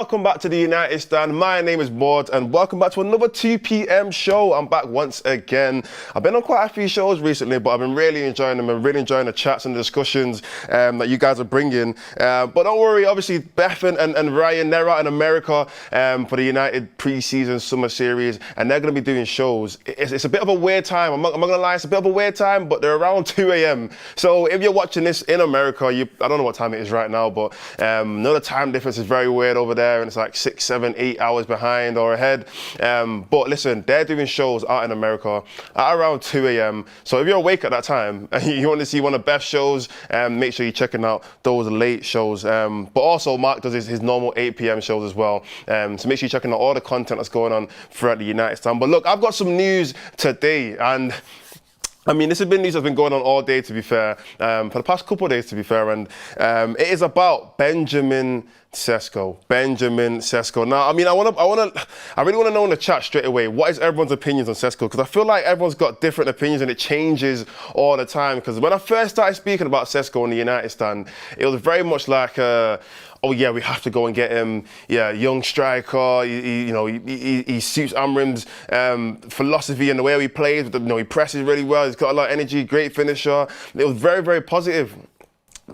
Welcome back to the United Stand. My name is Board and welcome back to another 2 p.m. show. I'm back once again. I've been on quite a few shows recently, but I've been really enjoying them and really enjoying the chats and the discussions that you guys are bringing. But don't worry, obviously Beth and Ryan, they're out in America for the United pre-season summer series, and they're going to be doing shows. It's a bit of a weird time. I'm not going to lie, it's a bit of a weird time, but they're around 2 a.m. So if you're watching this in America, I don't know what time it is right now, but know the time difference is very weird over there. And it's like 6, 7, 8 hours behind or ahead. But listen, they're doing shows out in America at around 2 a.m. So if you're awake at that time and you want to see one of the best shows, make sure you're checking out those late shows. But also Mark does his normal 8 p.m. shows as well. So make sure you're checking out all the content that's going on throughout the United States. But look, I've got some news today, and I mean, this has been news that's been going on all day, to be fair, for the past couple of days, to be fair, and it is about Benjamin Sesko. Now, I mean, I really want to know in the chat straight away, what is everyone's opinions on Sesko? Because I feel like everyone's got different opinions and it changes all the time. Because when I first started speaking about Sesko in the United Stand, it was very much like, oh yeah, we have to go and get him. Yeah, young striker. He suits Amrim's philosophy and the way he plays. He presses really well. He's got a lot of energy. Great finisher. It was very, very positive.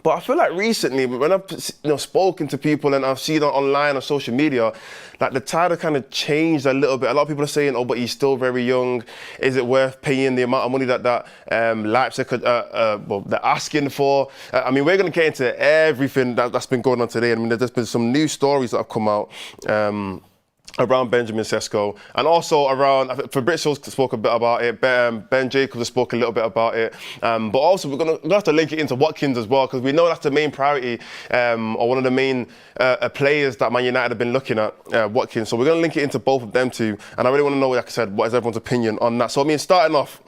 But I feel like recently, when I've spoken to people and I've seen it online on social media, like the tide has kind of changed a little bit. A lot of people are saying, oh, but he's still very young. Is it worth paying the amount of money that Leipzig they're asking for? I mean, we're going to get into everything that's been going on today. I mean, there's been some new stories that have come out around Benjamin Sesko, and also around, Fabrizio spoke a bit about it, Ben Jacobs spoke a little bit about it, but also we're going to have to link it into Watkins as well, because we know that's the main priority, or one of the main players that Man United have been looking at, Watkins. So we're going to link it into both of them too, and I really want to know, like I said, what is everyone's opinion on that. So I mean, starting off,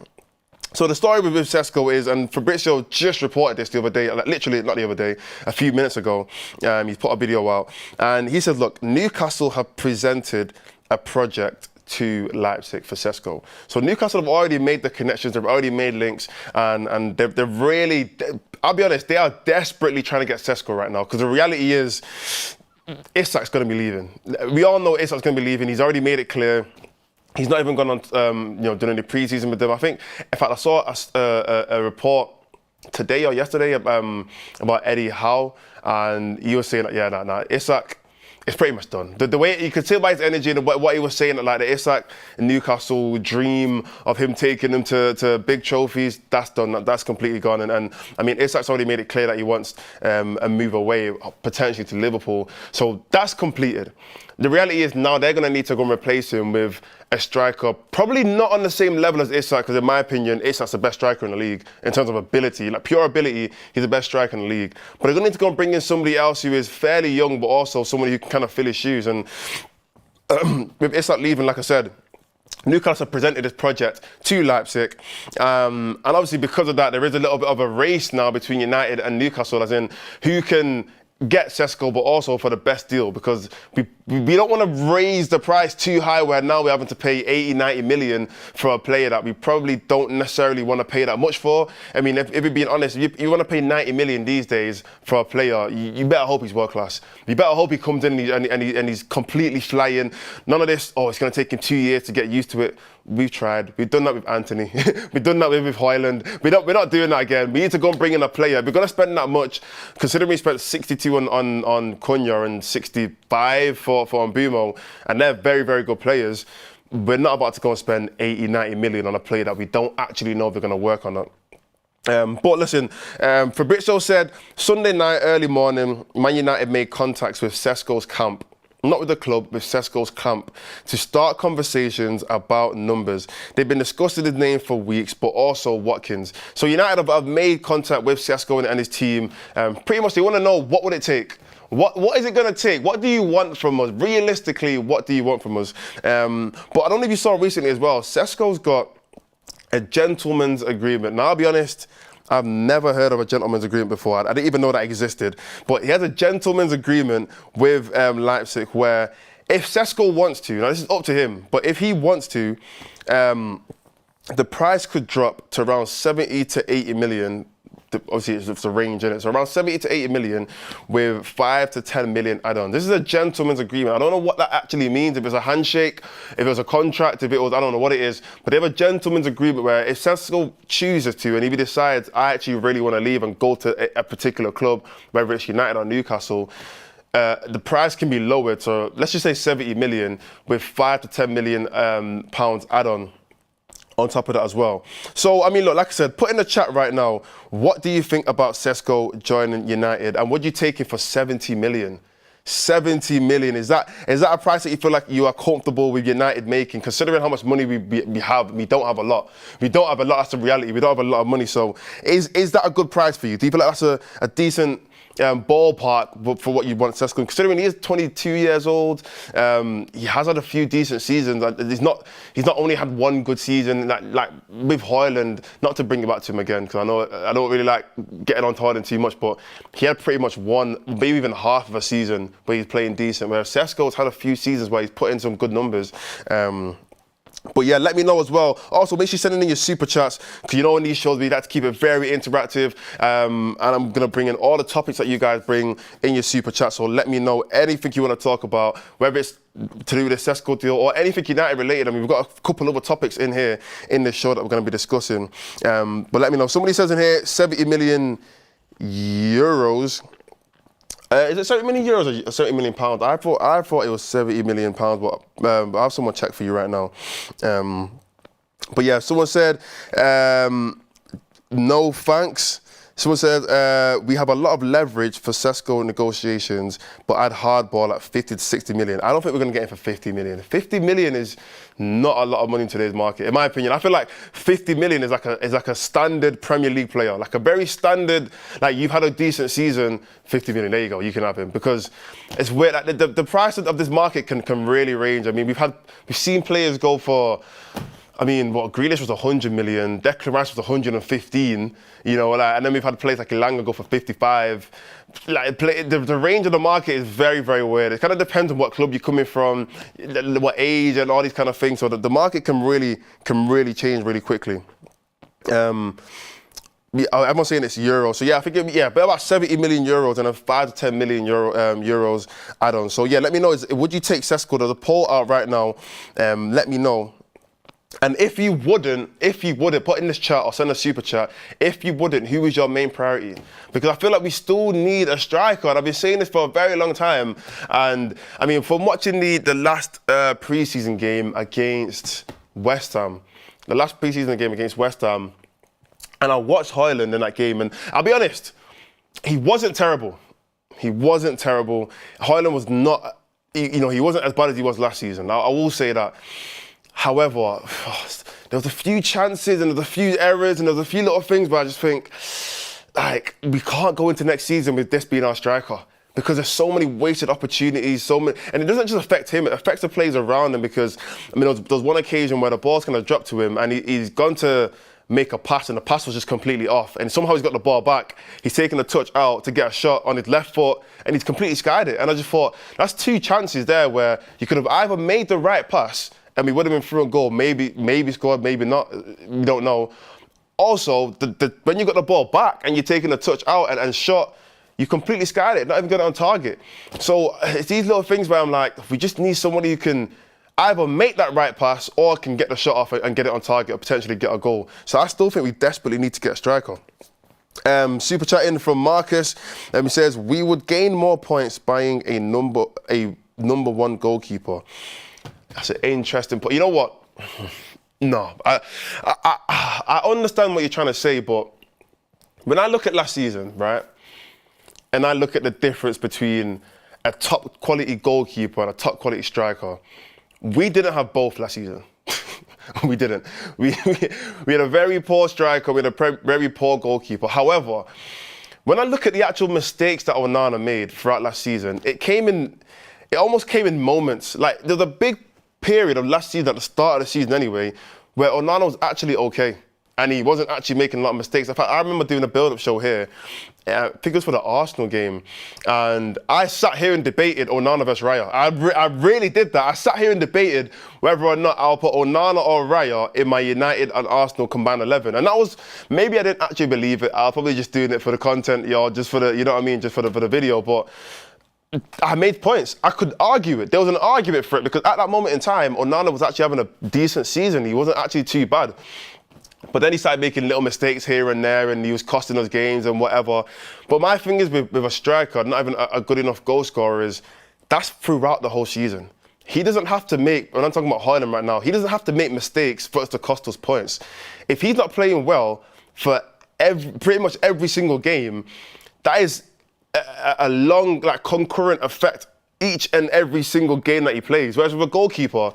so the story with Sesko is, and Fabrizio just reported this the other day, like literally not the other day, a few minutes ago. He's put a video out, and he said, look, Newcastle have presented a project to Leipzig for Sesko. So Newcastle have already made the connections, they've already made links, and they're really, I'll be honest, they are desperately trying to get Sesko right now, because the reality is, Isak's going to be leaving. We all know Isak's going to be leaving. He's already made it clear. He's not even gone on, doing any pre-season with them. I think, in fact, I saw a report today or yesterday about Eddie Howe, and he was saying that, yeah, Isak is pretty much done. The way you could tell by his energy and what he was saying, like the Isak Newcastle dream of him taking them to big trophies, that's done. That's completely gone. And I mean, Isak's already made it clear that he wants a move away, potentially to Liverpool. So that's completed. The reality is now they're going to need to go and replace him with a striker, probably not on the same level as Isak, because in my opinion, Isak's the best striker in the league in terms of ability. Like pure ability, he's the best striker in the league. But they're going to need to go and bring in somebody else who is fairly young, but also somebody who can kind of fill his shoes. And with Isak leaving, like I said, Newcastle presented this project to Leipzig, and obviously because of that, there is a little bit of a race now between United and Newcastle, as in who can get Sesko, but also for the best deal, because we don't want to raise the price too high where now we're having to pay 80, 90 million for a player that we probably don't necessarily want to pay that much for. I mean, if we're being honest, if you want to pay 90 million these days for a player, you better hope he's world class. You better hope he comes in and he's completely flying. None of this, oh, it's going to take him 2 years to get used to it. We've tried. We've done that with Anthony. We've done that with Højlund. We're not doing that again. We need to go and bring in a player. We're going to spend that much, considering we spent 62 on Cunha and 65 for Mbumo, and they're very, very good players. We're not about to go and spend 80, 90 million on a player that we don't actually know if they're going to work on that. But listen, Fabrizio said, Sunday night, early morning, Man United made contacts with Sesko's camp. Not with the club, with Sesko's camp, to start conversations about numbers. They've been discussing his name for weeks, but also Watkins. So United have made contact with Sesko and his team. Pretty much they want to know, what would it take? What is it going to take? What do you want from us? Realistically, what do you want from us? But I don't know if you saw recently as well, Sesko's got a gentleman's agreement. Now, I'll be honest, I've never heard of a gentleman's agreement before. I didn't even know that existed. But he has a gentleman's agreement with Leipzig where if Sesko wants to, now this is up to him, but if he wants to, the price could drop to around 70 to 80 million obviously it's a range in it. So around 70 to 80 million with 5 to 10 million add-on. This is a gentleman's agreement. I don't know what that actually means, if it's a handshake, if it was a contract, if it was, I don't know what it is, but they have a gentleman's agreement where if Sesko chooses to and if he decides, I actually really want to leave and go to a particular club, whether it's United or Newcastle, the price can be lowered. So let's just say 70 million with 5 to 10 million pounds add-on top of that as well. So, I mean, look, like I said, put in the chat right now, what do you think about Sesko joining United? And would you take it for 70 million? 70 million, is that a price that you feel like you are comfortable with United making, considering how much money we have? We don't have a lot. We don't have a lot, that's the reality. We don't have a lot of money. So is that a good price for you? Do you feel like that's a decent ballpark for what you want Sesko? Considering he is 22 years old, he has had a few decent seasons. He's not only had one good season, like with Højlund, not to bring it back to him again, because I know I don't really like getting on to Højlund too much, but he had pretty much one, maybe even half of a season where he's playing decent, whereas Sesko's had a few seasons where he's put in some good numbers. But yeah, let me know as well. Also, make sure you send in your super chats, because you know in these shows we like to keep it very interactive. And I'm going to bring in all the topics that you guys bring in your super chat. So let me know anything you want to talk about, whether it's to do with the Sesko deal or anything United related. I mean, we've got a couple other topics in here in this show that we're going to be discussing. But let me know. Somebody says in here, 70 million euros. Is it 70 million euros or 70 million pounds? I thought it was 70 million pounds, but I'll have someone check for you right now. But yeah, someone said, no thanks. Someone said, we have a lot of leverage for Sesko negotiations, but I'd hardball at 50 to 60 million. I don't think we're going to get him for 50 million. 50 million is not a lot of money in today's market, in my opinion. I feel like 50 million is like a standard Premier League player, like a very standard, like you've had a decent season, 50 million, there you go, you can have him. Because it's weird, like the price of this market can really range. I mean, we've seen players go for, I mean, Grealish was 100 million, Declan Rice was 115, you know, and then we've had players like Elanga go for 55. Like, the range of the market is very, very weird. It kind of depends on what club you're coming from, what age, and all these kind of things. So the market can really change really quickly. Everyone's saying it's euros. So yeah, I think about 70 million euros and a 5 to 10 million euros add-on. So yeah, let me know. Would you take Sesko? There's a poll out right now. Let me know. And if you wouldn't, put in this chat or send a super chat, if you wouldn't, who is your main priority? Because I feel like we still need a striker, and I've been saying this for a very long time. And I mean, from watching the last pre-season game against West Ham, and I watched Højlund in that game, and I'll be honest, he wasn't terrible. Højlund was not, he wasn't as bad as he was last season. I will say that. However, there was a few chances and there was a few errors and there was a few little things, but I just think, like, we can't go into next season with this being our striker, because there's so many wasted opportunities, and it doesn't just affect him, it affects the players around him, because, I mean, there was one occasion where the ball's kind of dropped to him and he's gone to make a pass and the pass was just completely off, and somehow he's got the ball back, he's taken a touch out to get a shot on his left foot and he's completely skied it. And I just thought, that's two chances there where you could have either made the right pass and we would have been through a goal, maybe scored, maybe not, we don't know. Also, when you got the ball back and you're taking a touch out and shot, you completely skied it, not even got it on target. So it's these little things where I'm like, we just need somebody who can either make that right pass or can get the shot off and get it on target or potentially get a goal. So I still think we desperately need to get a striker. Super chat in from Marcus. He says, we would gain more points buying a number one goalkeeper. That's an interesting point. You know what? No, I understand what you're trying to say, but when I look at last season, right, and I look at the difference between a top quality goalkeeper and a top quality striker, we didn't have both last season. We didn't. We had a very poor striker, we had a very poor goalkeeper. However, when I look at the actual mistakes that Onana made throughout last season, it almost came in moments. Like, there's a big period of last season, at the start of the season anyway, where Onana was actually okay. and he wasn't actually making a lot of mistakes. In fact, I remember doing a build-up show here, I think it was for the Arsenal game, and I sat here and debated Onana versus Raya. I really did that. I sat here and debated whether or not I'll put Onana or Raya in my United and Arsenal combined 11. And that was, maybe I didn't actually believe it. I was probably just doing it for the content, just for the, you know what I mean, just for the video. But I made points. I could argue it. There was an argument for it because at that moment in time, Onana was actually having a decent season. He wasn't actually too bad. But then he started making little mistakes here and there, and he was costing us games and whatever. But my thing is with a striker, not even a good enough goal scorer, is that's throughout the whole season. He doesn't have to make, when I'm talking about Haaland right now, he doesn't have to make mistakes for us to cost us points. If he's not playing well for pretty much every single game, that is a long, like, concurrent effect each and every single game that he plays. Whereas with a goalkeeper,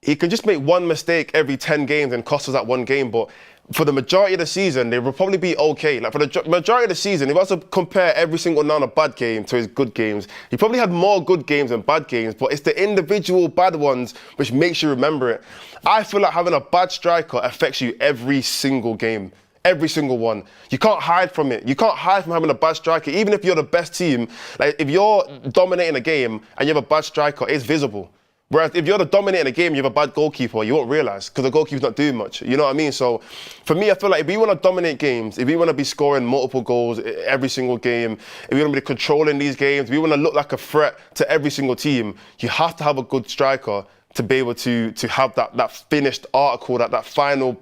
he can just make one mistake every 10 games and cost us that one game. But for the majority of the season, they will probably be okay. Like, for the majority of the season, if I was to compare every single bad game to his good games, he probably had more good games than bad games, but it's the individual bad ones which makes you remember it. I feel like having a bad striker affects you every single game. Every single one. You can't hide from it. You can't hide from having a bad striker. Even if you're the best team, like, if you're dominating a game and you have a bad striker, it's visible. Whereas if you're dominating a game, you have a bad goalkeeper, you won't realise because the goalkeeper's not doing much. You know what I mean? So for me, I feel like if we want to dominate games, if we want to be scoring multiple goals every single game, if we want to be controlling these games, if we want to look like a threat to every single team, you have to have a good striker to be able to have that finished article, that final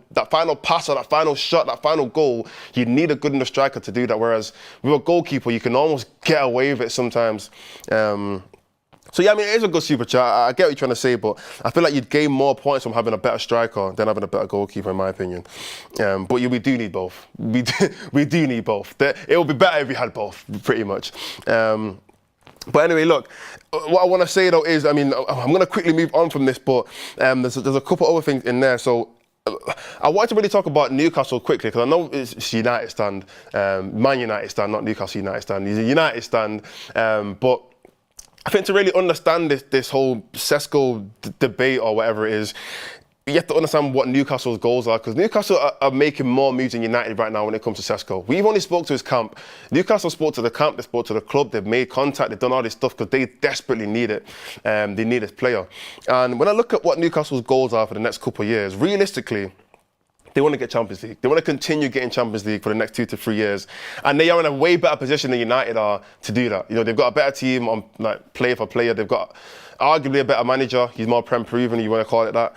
pass or that final shot, that final goal. You need a good enough striker to do that. Whereas with a goalkeeper, you can almost get away with it sometimes. So yeah, I mean, it is a good super chat. I get what you're trying to say, but I feel like you'd gain more points from having a better striker than having a better goalkeeper, in my opinion. But yeah, we do need both. We do need both. It would be better if we had both, pretty much. But anyway, look, what I want to say though is, I mean, I'm going to quickly move on from this, but there's a couple other things in there. So I wanted to really talk about Newcastle quickly, because I know it's United stand, Man United stand, not Newcastle United stand. He's a United stand, but I think to really understand this whole Sesko debate or whatever it is, you have to understand what Newcastle's goals are, because Newcastle are making more moves than United right now when it comes to Sesko. We've only spoke to his camp. Newcastle spoke to the camp, they spoke to the club, they've made contact, they've done all this stuff because they desperately need it. They need this player. And when I look at what Newcastle's goals are for the next couple of years, realistically, they want to get Champions League. They want to continue getting Champions League for the next 2 to 3 years. And they are in a way better position than United are to do that. You know, they've got a better team on, like, player for player. They've got arguably a better manager. He's more Prem proven, you want to call it that.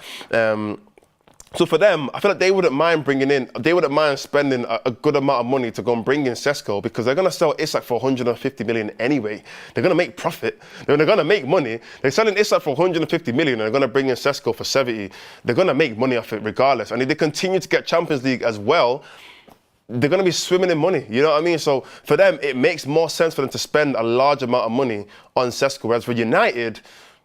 So for them, I feel like they wouldn't mind spending a good amount of money to go and bring in Sesko, because they're going to sell Isak for 150 million anyway. They're going to make profit. They're going to make money. They're selling Isak for 150 million and they're going to bring in Sesko for 70. They're going to make money off it regardless. And if they continue to get Champions League as well, they're going to be swimming in money, you know what I mean? So for them, it makes more sense for them to spend a large amount of money on Sesko. Whereas for United,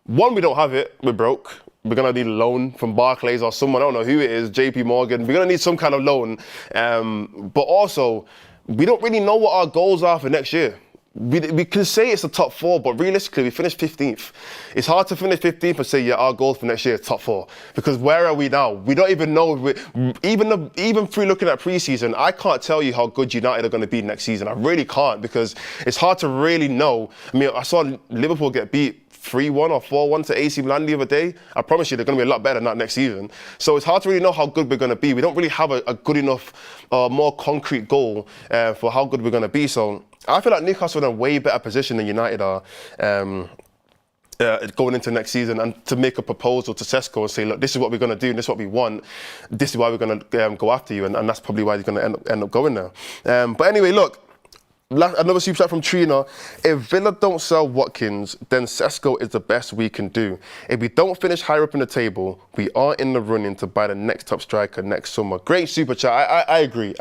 one, we don't have it, we're broke. We're going to need a loan from Barclays or someone, I don't know who it is, JP Morgan. We're going to need some kind of loan. But also, we don't really know what our goals are for next year. We can say it's the top 4, but realistically, we finished 15th. It's hard to finish 15th and say, yeah, our goal for next year is top 4. Because where are we now? We don't even know. Even through looking at pre-season, I can't tell you how good United are going to be next season. I really can't, because it's hard to really know. I mean, I saw Liverpool get beat 3-1 or 4-1 to AC Milan the other day. I promise you they're going to be a lot better than that next season. So it's hard to really know how good we're going to be. We don't really have a good enough, more concrete goal for how good we're going to be. So I feel like Newcastle are in a way better position than United are going into next season, and to make a proposal to Sesko and say, look, this is what we're going to do, and this is what we want. This is why we're going to go after you, and that's probably why he's going to end up going there. But anyway, look. Another super chat from Trina. If Villa don't sell Watkins, then Sesko is the best we can do. If we don't finish higher up in the table, we are in the running to buy the next top striker next summer. Great super chat. I agree.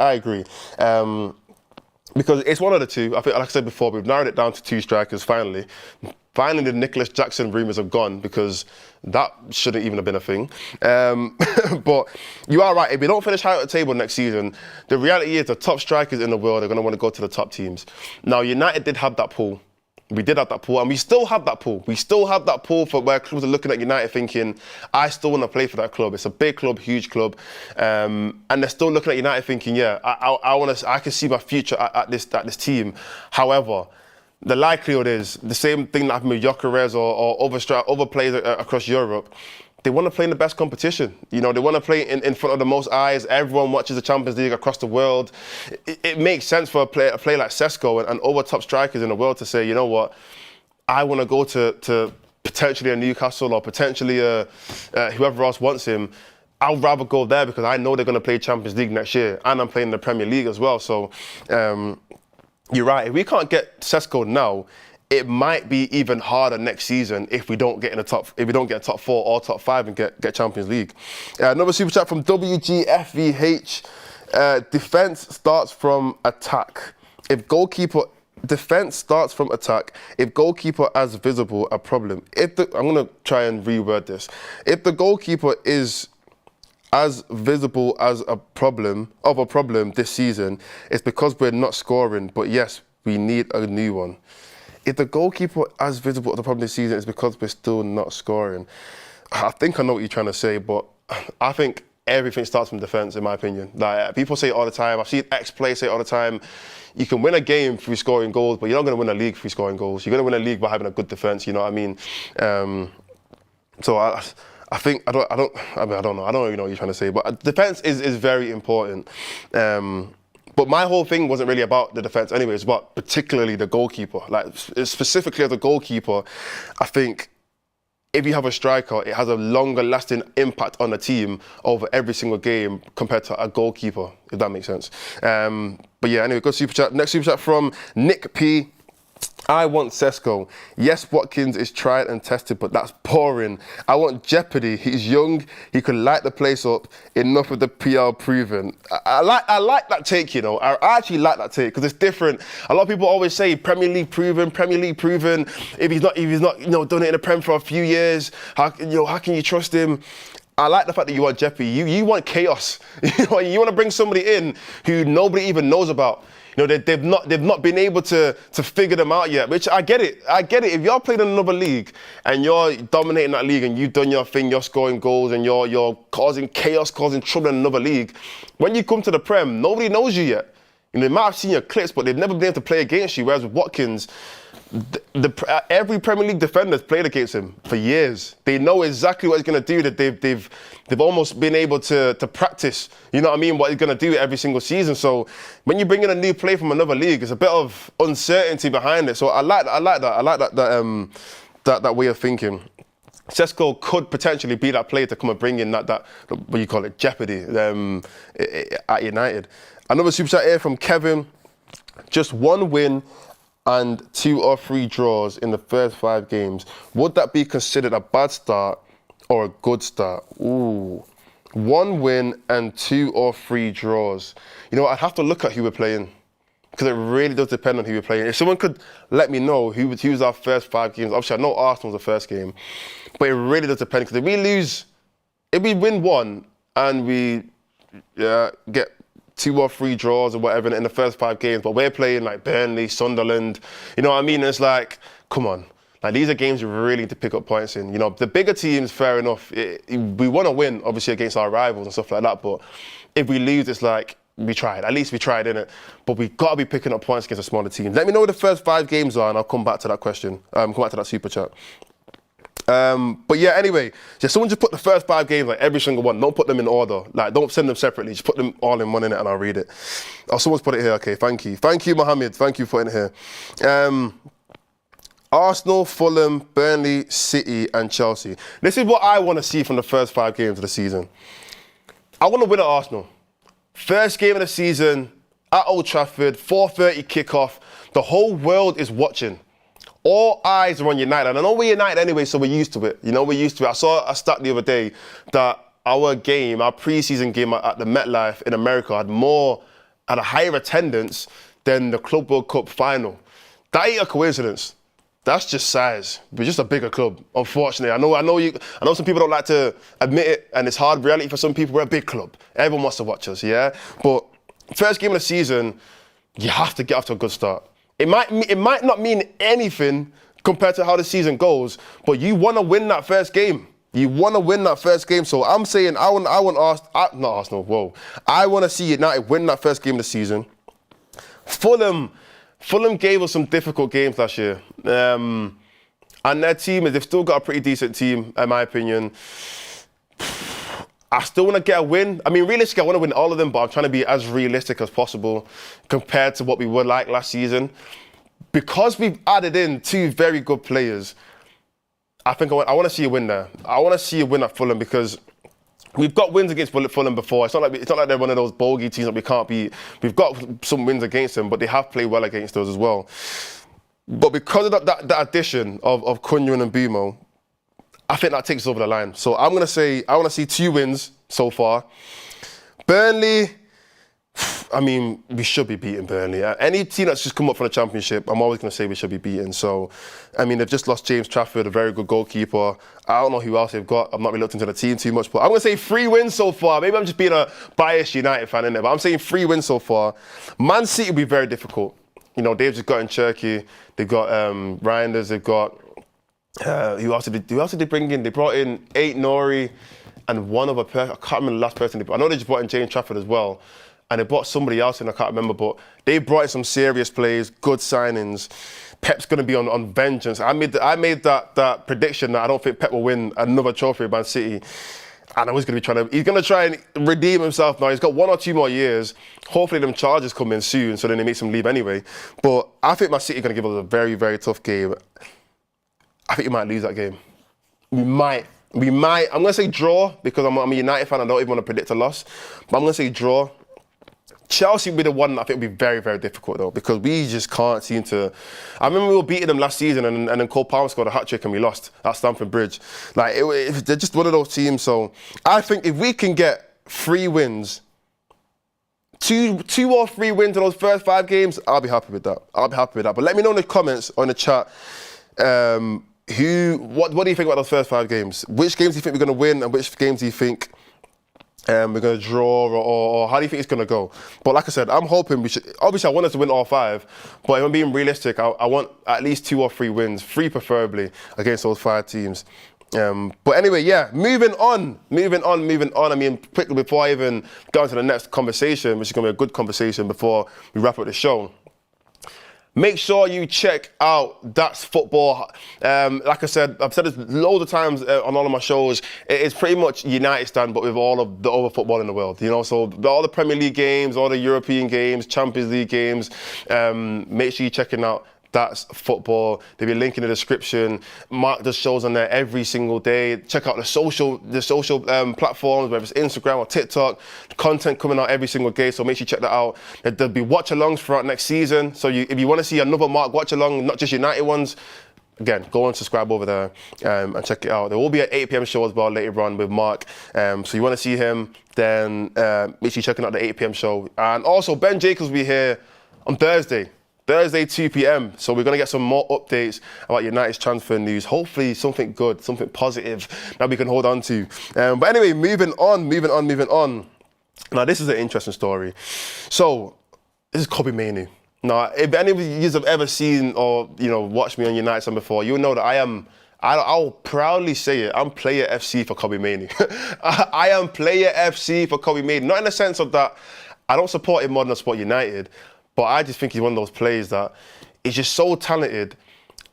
Because it's one of the two. I think, like I said before, we've narrowed it down to 2 strikers finally. Finally, the Nicholas Jackson rumours have gone, because that shouldn't even have been a thing. But you are right. If we don't finish high at the table next season, the reality is the top strikers in the world are going to want to go to the top teams. Now, United did have that pull. We did have that pull, and we still have that pull. We still have that pull for where clubs are looking at United thinking, I still want to play for that club. It's a big club, huge club, and they're still looking at United thinking, yeah, I can see my future at this team. However, the likelihood is the same thing that happened with Gyökeres or other players across Europe. They want to play in the best competition. You know, they want to play in front of the most eyes. Everyone watches the Champions League across the world. It makes sense for a player like Sesko and other top strikers in the world to say, you know what, I want to go to potentially a Newcastle or potentially whoever else wants him. I'd rather go there because I know they're going to play Champions League next year, and I'm playing in the Premier League as well. So you're right. If we can't get Sesko now, it might be even harder next season if we don't get in the top. If we don't get a top 4 or top 5 and get Champions League. Another super chat from WGFVH. Defense starts from attack. Defense starts from attack. If goalkeeper as visible a problem. I'm gonna try and reword this. If the goalkeeper is as visible as a problem this season, it's because we're not scoring. But yes, we need a new one. If the goalkeeper as visible as the problem this season is because we're still not scoring. I think I know what you're trying to say, but I think everything starts from defence, in my opinion. Like, people say it all the time. I've seen ex-players say it all the time. You can win a game through scoring goals, but you're not going to win a league through scoring goals. You're going to win a league by having a good defence. You know what I mean? So I think I don't know. I don't even know what you're trying to say, but defence is very important. But my whole thing wasn't really about the defence anyways, but particularly the goalkeeper. Like, specifically as a goalkeeper, I think if you have a striker, it has a longer lasting impact on the team over every single game compared to a goalkeeper, if that makes sense. But yeah, anyway, good super chat. Next super chat from Nick P. I want Sesko. Yes, Watkins is tried and tested, but that's boring. I want Jeopardy. He's young. He could light the place up. Enough of the PR proven. I like that take, you know. I actually like that take because it's different. A lot of people always say Premier League proven, Premier League proven. If he's not, done it in the Prem for a few years, how can you trust him? I like the fact that you want Jeopardy. You want chaos. You want to bring somebody in who nobody even knows about. You know, they've not been able to figure them out yet, which I get it. If you're playing in another league and you're dominating that league and you've done your thing, you're scoring goals and you're causing chaos, causing trouble in another league, when you come to the Prem, nobody knows you yet. You know, they might have seen your clips, but they've never been able to play against you. Whereas with Watkins, every Premier League defender's played against him for years. They know exactly what he's going to do. That they've almost been able to practice. You know what I mean? What he's going to do every single season. So when you bring in a new player from another league, there's a bit of uncertainty behind it. So I like that way of thinking. Sesko could potentially be that player to come and bring in that what you call it, jeopardy at United. Another super chat here from Kevin. Just one win and 2 or 3 draws in the first 5 games. Would that be considered a bad start or a good start? Ooh. 1 win and 2 or 3 draws. You know, I'd have to look at who we're playing because it really does depend on who we're playing. If someone could let me know who was our first 5 games, obviously I know Arsenal was the first game, but it really does depend because if we win 1 and we get 2 or 3 draws or whatever in the first 5 games, but we're playing like Burnley, Sunderland, you know what I mean? It's like, come on. Like, these are games we really need to pick up points in. You know, the bigger teams, fair enough. We want to win, obviously, against our rivals and stuff like that, but if we lose, it's like, we tried. At least we tried, innit? But we've got to be picking up points against the smaller teams. Let me know what the first 5 games are, and I'll come back to that question. Come back to that super chat. But yeah, anyway, so someone just put the first 5 games, like every single one. Don't put them in order. Like, don't send them separately. Just put them all in one in it, and I'll read it. Oh, someone's put it here. Okay, thank you. Thank you, Mohammed. Thank you for putting it here. Arsenal, Fulham, Burnley, City, and Chelsea. This is what I want to see from the first 5 games of the season. I want to win at Arsenal. First game of the season at Old Trafford, 4:30 kickoff. The whole world is watching. All eyes are on United. And I know we're United anyway, so we're used to it. You know, we're used to it. I saw a stat the other day that our pre-season game at the MetLife in America had a higher attendance than the Club World Cup final. That ain't a coincidence. That's just size. We're just a bigger club, unfortunately. I know some people don't like to admit it, and it's hard reality for some people. We're a big club. Everyone wants to watch us, yeah? But first game of the season, you have to get off to a good start. It might not mean anything compared to how the season goes, but you want to win that first game. You want to win that first game. So I'm saying I want not Arsenal. Whoa, I want to see United win that first game of the season. Fulham gave us some difficult games last year, and their team they've still got a pretty decent team, in my opinion. I still want to get a win. I mean, realistically, I want to win all of them, but I'm trying to be as realistic as possible compared to what we were like last season. Because we've added in 2 very good players, I think I want to see a win there. I want to see a win at Fulham because we've got wins against Fulham before. It's not like they're one of those bogey teams that we can't beat. We've got some wins against them, but they have played well against us as well. But because of that addition of Cunha and Mbeumo, I think that takes us over the line. So I'm going to say I want to see 2 wins so far. Burnley, I mean, we should be beating Burnley. Any team that's just come up from the Championship, I'm always going to say we should be beaten. So, I mean, they've just lost James Trafford, a very good goalkeeper. I don't know who else they've got. I've not really looked into the team too much, but I'm going to say 3 wins so far. Maybe I'm just being a biased United fan, innit? But I'm saying 3 wins so far. Man City will be very difficult. You know, they've just got in Cherky. They've got Reinders. They've got... who else did they bring in? They brought in Nori and one other person. I can't remember the last person. I know they just brought in James Trafford as well. And they brought somebody else in, I can't remember, but they brought in some serious players, good signings. Pep's going to be on vengeance. I made that prediction that I don't think Pep will win another trophy at Man City. And I was going to be he's going to try and redeem himself now. He's got 1 or 2 more years. Hopefully them charges come in soon, so then he makes him leave anyway. But I think Man City are going to give us a very, very tough game. I think we might lose that game. We might. I'm going to say draw because I'm a United fan. I don't even want to predict a loss. But I'm going to say draw. Chelsea will be the one that I think will be very, very difficult though, because we just can't seem to... I remember we were beating them last season and then Cole Palmer scored a hat-trick and we lost at Stamford Bridge. Like, they're just one of those teams. So I think if we can get 3 wins, two or 3 wins in those first 5 games, I'll be happy with that. But let me know in the comments or in the chat, what do you think about those first 5 games? Which games do you think we're going to win and which games do you think we're going to draw, or how do you think it's going to go? But like I said, I'm hoping we should... Obviously, I want us to win all 5, but if I'm being realistic, I want at least 2 or 3 wins, 3 preferably, against those 5 teams. But anyway, yeah, moving on. I mean, quickly, before I even go into the next conversation, which is going to be a good conversation before we wrap up the show, make sure you check out That's Football. Like I said, I've said this loads of times on all of my shows. It's pretty much United stand, but with all of the other football in the world. You know, so all the Premier League games, all the European games, Champions League games. Make sure you're checking out That's Football. There'll be a link in the description. Mark does shows on there every single day. Check out the social platforms, whether it's Instagram or TikTok. Content coming out every single day, so make sure you check that out. There'll be watch-alongs throughout next season. So if you want to see another Mark watch-along, not just United ones, again, go and subscribe over there and check it out. There will be an 8 p.m. show as well later on with Mark. So you want to see him, then make sure you're checking out the 8 p.m. show. And also, Ben Jacobs will be here on Thursday, 2 p.m. So we're going to get some more updates about United's transfer news. Hopefully something good, something positive that we can hold on to. But anyway, moving on. Now, this is an interesting story. So, this is Kobbie Mainoo. Now, if any of you have ever seen or, watched me on United Sun before, you'll know that I'll proudly say it, I'm player FC for Kobbie Mainoo. I am player FC for Kobbie Mainoo. Not in the sense of that I don't support him more than I support United, but I just think he's one of those players that is just so talented.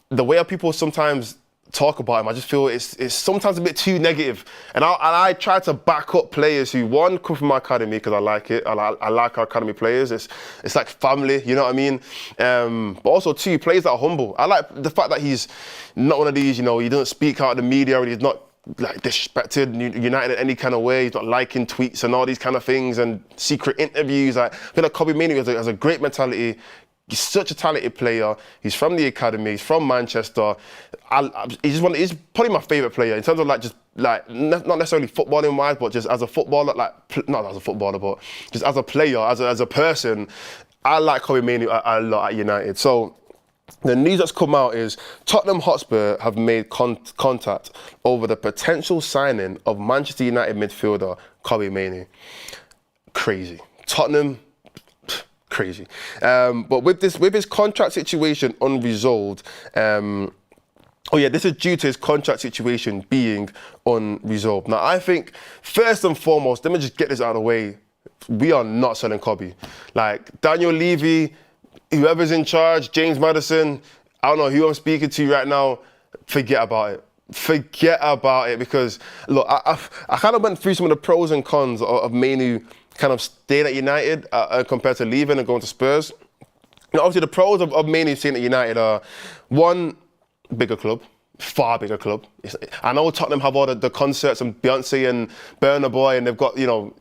The way people sometimes talk about him, I just feel it's sometimes a bit too negative. And I try to back up players who, one, come from my academy because I like it. I like our academy players. It's like family, you know what I mean? But also, 2, players that are humble. I like the fact that he's not one of these, he doesn't speak out in the media, and he's not like disrespected United in any kind of way. He's not liking tweets and all these kind of things and secret interviews. I feel like Kobbie Mainoo has a great mentality. He's such a talented player. He's from the academy. He's from Manchester. He's probably my favourite player in terms of not necessarily footballing wise, but just as a footballer, not as a footballer, but just as a player, as a person. I like Kobbie Mainoo a lot at United. So the news that's come out is Tottenham Hotspur have made contact over the potential signing of Manchester United midfielder Kobbie Mainoo. Crazy. Tottenham, crazy. But with his contract situation unresolved, this is due to his contract situation being unresolved. Now, I think, first and foremost, let me just get this out of the way. We are not selling Kobbie. Like, Daniel Levy, whoever's in charge, James Maddison, I don't know who I'm speaking to right now, forget about it. Forget about it, because, look, I kind of went through some of the pros and cons of Mainoo kind of staying at United compared to leaving and going to Spurs. Now, obviously, the pros of Mainoo staying at United are, one, bigger club, far bigger club. I know Tottenham have all the concerts and Beyonce and Burna Boy, and they've got, who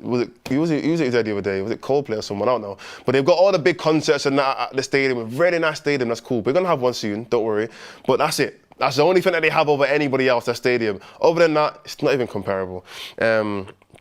was it there the other day? Was it Coldplay or someone? I don't know. But they've got all the big concerts and that at the stadium, a really nice stadium, that's cool. We're going to have one soon, don't worry. But that's it. That's the only thing that they have over anybody else, their stadium. Other than that, it's not even comparable.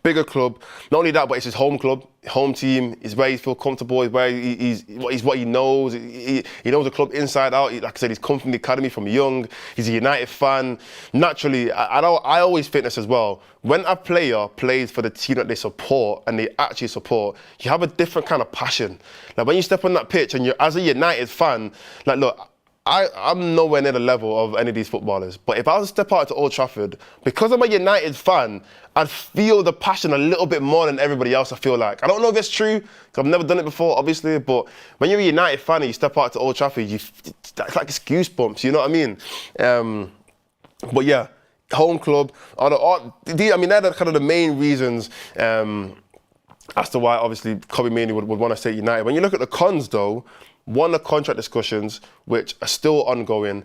Bigger club. Not only that, but it's his home club, home team. It's where he feels comfortable. It's where he's what he knows. He knows the club inside out. Like I said, he's come from the academy from young. He's a United fan. Naturally, I always think this as well. When a player plays for the team that they support and they actually support, you have a different kind of passion. Like when you step on that pitch and you're, as a United fan, like look, I'm nowhere near the level of any of these footballers. But if I was to step out to Old Trafford, because I'm a United fan, I'd feel the passion a little bit more than everybody else, I feel like. I don't know if it's true, because I've never done it before, obviously, but when you're a United fan and you step out to Old Trafford, it's like it's goosebumps, you know what I mean? But yeah, home club. They're the kind of the main reasons as to why, obviously, Kobbie Mainoo would want to stay at United. When you look at the cons, though, one, the contract discussions, which are still ongoing.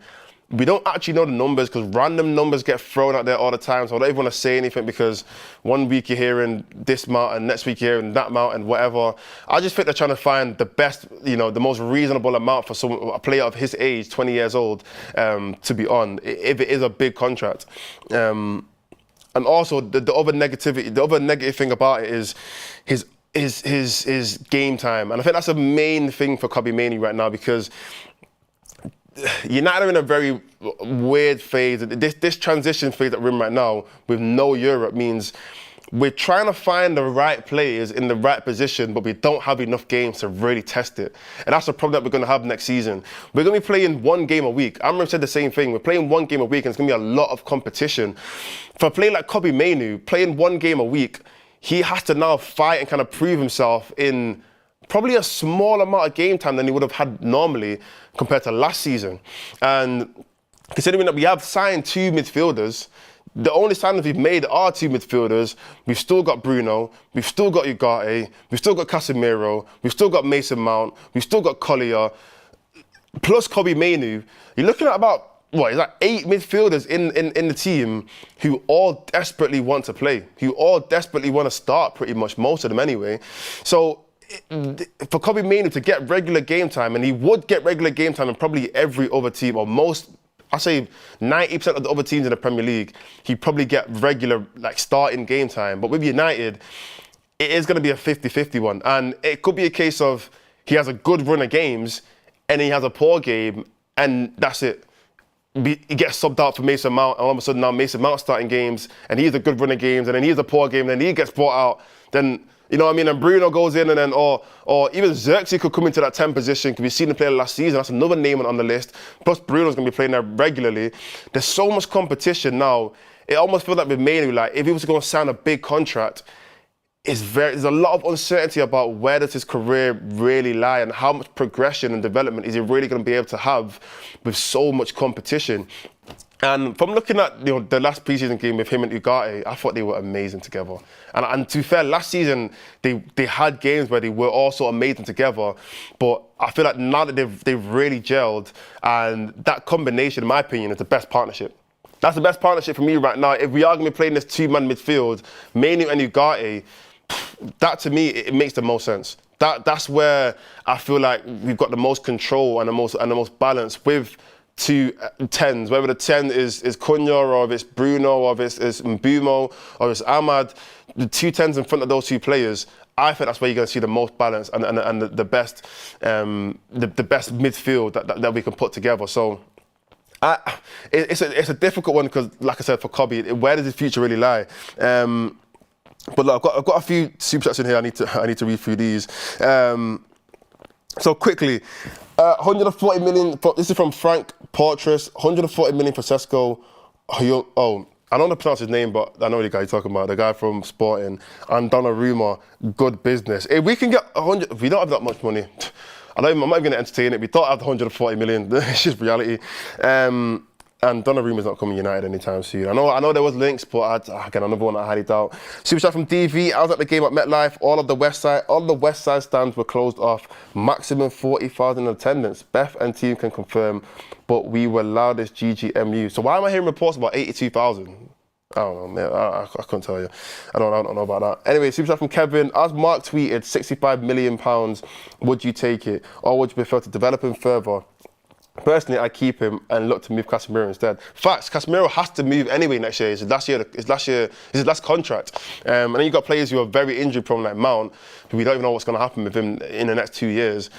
We don't actually know the numbers because random numbers get thrown out there all the time. So I don't even want to say anything because one week you're hearing this amount and next week you're hearing that amount and whatever. I just think they're trying to find the best, the most reasonable amount for a player of his age, 20 years old, to be on, if it is a big contract. And also the other negative thing about it is his game time. And I think that's a main thing for Kobbie Mainoo right now, because United are in a very weird phase. This transition phase that we're in right now with no Europe means we're trying to find the right players in the right position, but we don't have enough games to really test it. And that's the problem that we're going to have next season. We're going to be playing one game a week. Amram said the same thing. We're playing one game a week and it's going to be a lot of competition. For a player like Kobbie Mainoo, playing one game a week, he has to now fight and kind of prove himself in probably a small amount of game time than he would have had normally compared to last season. And considering that we have signed 2 midfielders, the only signings we've made are 2 midfielders. We've still got Bruno, we've still got Ugarte, we've still got Casemiro, we've still got Mason Mount, we've still got Collier, plus Kobbie Mainoo. You're looking at about, is that 8 midfielders in the team who all desperately want to play, who all desperately want to start pretty much, most of them anyway. So for Kobbie Mainoo to get regular game time, and he would get regular game time in probably every other team, or most, I say 90% of the other teams in the Premier League, he'd probably get regular starting game time. But with United, it is going to be a 50-50 one. And it could be a case of he has a good run of games and he has a poor game and that's it. He gets subbed out for Mason Mount, and all of a sudden now Mason Mount's starting games, and he's a good run of games, and then he's a poor game, and then he gets brought out. Then, you know what I mean? And Bruno goes in, and then, or even Xerxes could come into that 10 position, because we've seen him play last season. That's another name on the list. Plus, Bruno's going to be playing there regularly. There's so much competition now. It almost feels like with Mainoo, if he was going to sign a big contract, there's a lot of uncertainty about where does his career really lie and how much progression and development is he really going to be able to have with so much competition. And from looking at the last preseason game with him and Ugarte, I thought they were amazing together. And to be fair, last season they had games where they were also amazing together. But I feel like now that they've really gelled, and that combination, in my opinion, is the best partnership. That's the best partnership for me right now. If we are going to be playing this 2-man midfield, Mainoo and Ugarte, that to me, it makes the most sense. That's where I feel like we've got the most control and the most balance with 2 10s, whether the 10 is Cunha or if it's Bruno or if it's Mbeumo or it's Ahmad, the 2 10s in front of those 2 players, I think that's where you're going to see the most balance and the best midfield that we can put together. So it's a difficult one because, like I said, for Kobbie, where does his future really lie? But look, I've got a few super chats in here. I need to read through these. So quickly, 140 million. This is from Frank Portress. 140 million for Sesko. Oh, I don't know how to pronounce his name, but I know the guy you're talking about. The guy from Sporting. And Donnarumma, good business. If we can get 100, if we don't have that much money, I'm not even going to entertain it. We don't have the 140 million. It's just reality. And Donnarumma's not coming United anytime soon. I know there was links, but again, another one I highly doubt. Super chat from DV. I was at the game at MetLife. All the West Side stands were closed off. Maximum 40,000 attendance. Beth and team can confirm, but we were loudest GGMU. So why am I hearing reports about 82,000? I don't know, man. I couldn't tell you. I don't know about that. Anyway, super chat from Kevin. As Mark tweeted, £65 million, would you take it? Or would you prefer to develop him further? Personally, I keep him and look to move Casemiro instead. Facts, Casemiro has to move anyway next year. It's his last contract. And then you've got players who are very injury prone like Mount, who we don't even know what's going to happen with him in the next 2 years.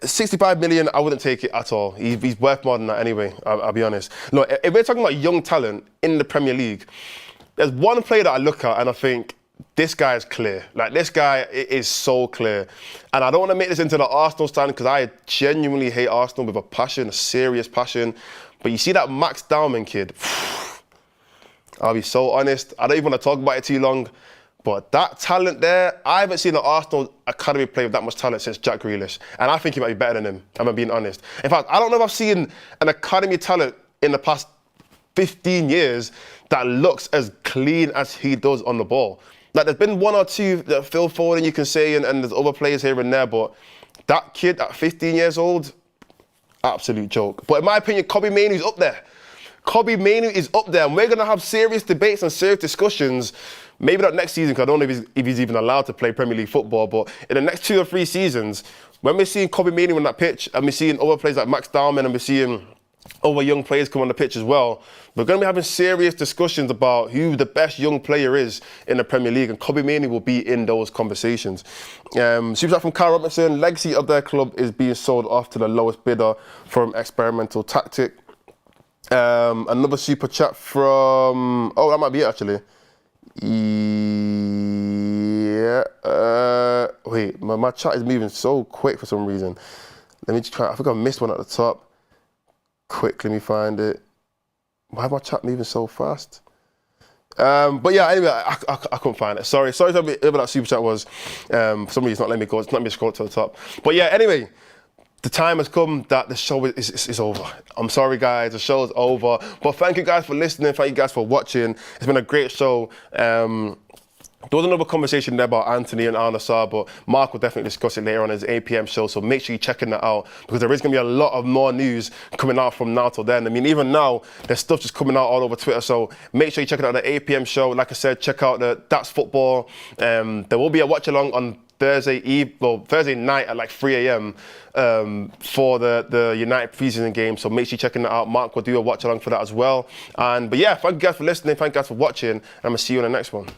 65 million, I wouldn't take it at all. He's worth more than that anyway, I'll be honest. Look, if we're talking about young talent in the Premier League, there's one player that I look at and I think, this guy is clear. Like, this guy is so clear. And I don't want to make this into the Arsenal stand because I genuinely hate Arsenal with a passion, a serious passion. But you see that Max Dowman kid, I'll be so honest, I don't even want to talk about it too long, but that talent there, I haven't seen an Arsenal academy player with that much talent since Jack Grealish. And I think he might be better than him, if I'm being honest. In fact, I don't know if I've seen an academy talent in the past 15 years that looks as clean as he does on the ball. Like, there's been one or two that Phil Foden, you can say, and there's other players here and there, but that kid at 15 years old, absolute joke. But in my opinion, Kobbie Mainoo's up there. Kobbie Mainoo is up there, and we're going to have serious debates and serious discussions. Maybe not next season, because I don't know if he's even allowed to play Premier League football, but in the next 2 or 3 seasons, when we're seeing Kobbie Mainoo on that pitch, and we're seeing other players like Max Dowman, and we're seeing other young players come on the pitch as well, we're going to be having serious discussions about who the best young player is in the Premier League, and Kobbie Mainoo will be in those conversations. Super chat from Carl Robinson. Legacy of their club is being sold off to the lowest bidder from experimental tactic. Another super chat from... Oh, that might be it, actually. Yeah. Wait, my chat is moving so quick for some reason. Let me just try. I think I missed one at the top. Quick, let me find it. Why is my chat moving so fast? But yeah, anyway, I couldn't find it. Sorry whoever that super chat was. For some reason, it's not letting me go. It's not letting me scroll to the top. But yeah, anyway, the time has come that the show is over. I'm sorry, guys, the show is over. But thank you guys for listening. Thank you guys for watching. It's been a great show. There was another conversation there about Anthony and Al Nassr, but Mark will definitely discuss it later on his 8 p.m. show, so make sure you're checking that out, because there is going to be a lot of more news coming out from now till then. I mean, even now, there's stuff just coming out all over Twitter, so make sure you check out the 8 p.m. show. Like I said, check out the That's Football. There will be a watch-along on Thursday night at like 3 a.m. For the United preseason game, so make sure you're checking that out. Mark will do a watch-along for that as well. But yeah, thank you guys for listening, thank you guys for watching, and I'm going to see you in the next one.